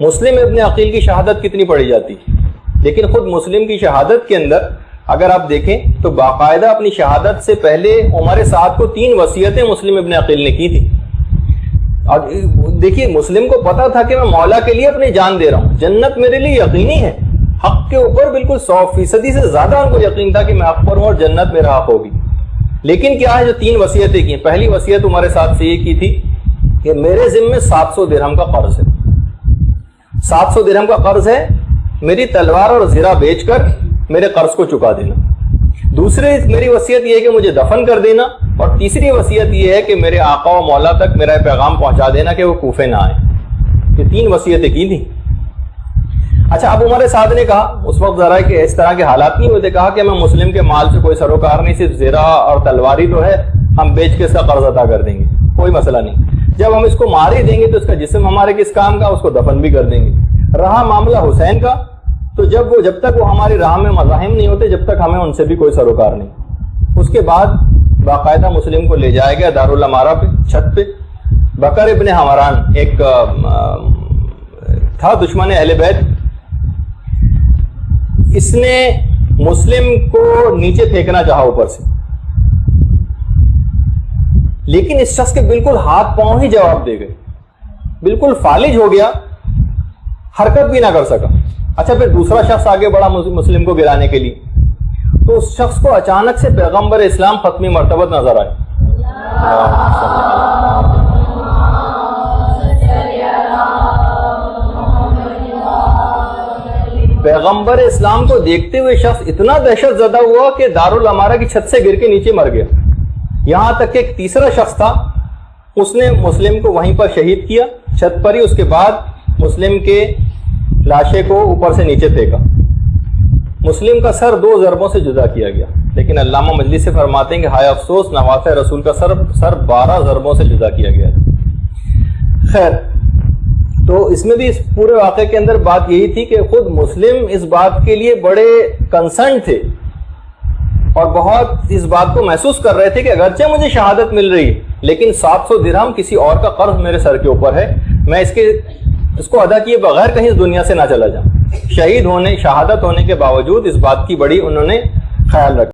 مسلم ابن عقیل کی شہادت کتنی پڑھی جاتی، لیکن خود مسلم کی شہادت کے اندر اگر آپ دیکھیں تو باقاعدہ اپنی شہادت سے پہلے عمر سعد کو 3 وصیتیں مسلم ابن عقیل نے کی تھی. اور دیکھیے مسلم کو پتا تھا کہ میں مولا کے لیے اپنی جان دے رہا ہوں، جنت میرے لیے یقینی ہے، حق کے اوپر بالکل 100% سے زیادہ ان کو یقین تھا کہ میں حق پر ہوں اور جنت میرا حق ہوگی. لیکن کیا ہے جو 3 وصیتیں کی، پہلی وصیت عمر سعد سے یہ کی تھی کہ میرے ذمے 700 درہم کا قرض ہے، 700 درہم کا قرض ہے، میری تلوار اور زرہ بیچ کر میرے قرض کو چکا دینا. دوسری میری وصیت یہ ہے کہ مجھے دفن کر دینا، اور تیسری وصیت یہ ہے کہ میرے آقا و مولا تک میرا پیغام پہنچا دینا کہ وہ کوفے نہ آئے. یہ 3 وصیتیں کی تھیں. اچھا اب عمر سعد نے کہا اس وقت ذرا کہ اس طرح کے حالات نہیں ہوتے، کہا کہ میں مسلم کے مال سے کوئی سروکار نہیں، صرف زرہ اور تلواری تو ہے، ہم بیچ کے اس کا قرض ادا کر دیں گے، کوئی مسئلہ نہیں. جب ہم اس کو مار ہی دیں گے تو اس کا جسم ہمارے کس کام کا، اس کو دفن بھی کر دیں گے. رہا معاملہ حسین کا، تو جب تک وہ ہماری راہ میں مزاحم نہیں ہوتے جب تک ہمیں ان سے بھی کوئی سروکار نہیں. اس کے بعد باقاعدہ مسلم کو لے جایا گیا دارالامارہ پہ، چھت پہ. بکر ابن حمران ایک تھا دشمن اہل بیت، اس نے مسلم کو نیچے پھینکنا چاہا اوپر سے، لیکن اس شخص کے بالکل ہاتھ پاؤں ہی جواب دے گئے، بالکل فالج ہو گیا، حرکت بھی نہ کر سکا. اچھا پھر دوسرا شخص آگے بڑھا مسلم کو گرانے کے لیے، تو اس شخص کو اچانک سے پیغمبر اسلام ختمی مرتبت نظر آئے. پیغمبر اسلام کو دیکھتے ہوئے شخص اتنا دہشت زدہ ہوا کہ دارالامارہ کی چھت سے گر کے نیچے مر گیا. یہاں تک کہ ایک تیسرا شخص تھا، اس نے مسلم کو وہیں پر شہید کیا چھت پر ہی. اس کے بعد مسلم کے لاشے کو اوپر سے نیچے پھینکا. مسلم کا سر 2 ضربوں سے جدا کیا گیا، لیکن علامہ مجلسی سے فرماتے ہیں کہ ہائے افسوس نواسہ رسول کا سر 12 ضربوں سے جدا کیا گیا. خیر، تو اس میں بھی اس پورے واقعے کے اندر بات یہی تھی کہ خود مسلم اس بات کے لیے بڑے کنسرن تھے اور بہت اس بات کو محسوس کر رہے تھے کہ اگرچہ مجھے شہادت مل رہی ہے لیکن 700 درہم کسی اور کا قرض میرے سر کے اوپر ہے، میں اس کو ادا کیے بغیر کہیں اس دنیا سے نہ چلا جاؤں. شہادت ہونے کے باوجود اس بات کی بڑی انہوں نے خیال رکھا.